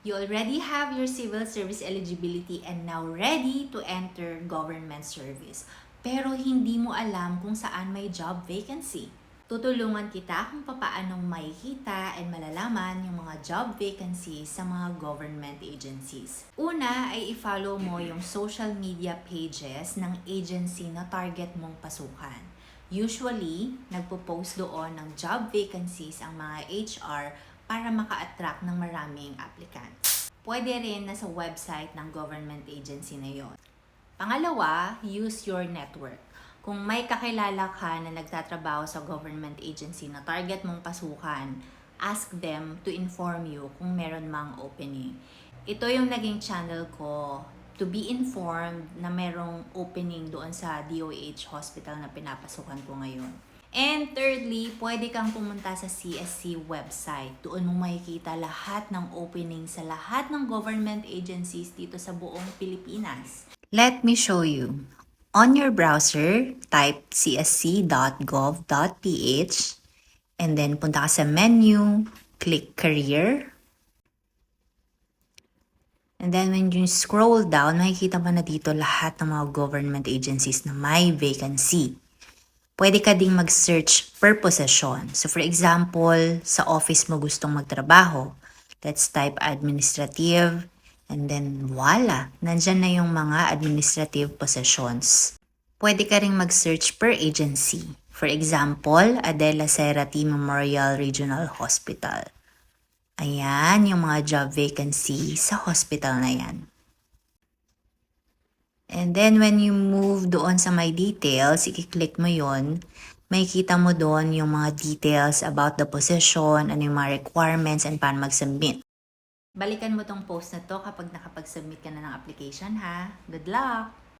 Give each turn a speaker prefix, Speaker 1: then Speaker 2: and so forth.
Speaker 1: You already have your civil service eligibility and now ready to enter government service. Pero hindi mo alam kung saan may job vacancy. Tutulungan kita kung paanong makikita and malalaman yung mga job vacancies sa mga government agencies. Una ay i-follow mo yung social media pages ng agency na target mong pasukan. Usually, nagpo-post doon ng job vacancies ang mga HR para maka-attract ng maraming applicants. Pwede rin na sa website ng government agency na yon. Pangalawa, use your network. Kung may kakilala ka na nagtatrabaho sa government agency na target mong pasukan, ask them to inform you kung meron mang opening. Ito yung naging channel ko to be informed na merong opening doon sa DOH hospital na pinapasukan ko ngayon. And thirdly, pwede kang pumunta sa CSC website. Doon mo makikita lahat ng opening sa lahat ng government agencies dito sa buong Pilipinas. Let me show you. On your browser, type csc.gov.ph and then punta ka sa menu, click Career. And then when you scroll down, makikita mo na dito lahat ng mga government agencies na may vacancy. Pwede ka ding mag-search per position. So for example, sa office mo gustong magtrabaho, let's type administrative, and then voila, nandyan na yung mga administrative positions. Pwede ka ring mag-search per agency. For example, Adela Cerati Memorial Regional Hospital. Ayan, yung mga job vacancy sa hospital na yan. And then when you move doon sa my details, i-click mo yon, makikita mo doon yung mga details about the position, ano yung mga requirements, and paano mag-submit. Balikan mo tong post na to kapag nakapag-submit ka na ng application ha. Good luck!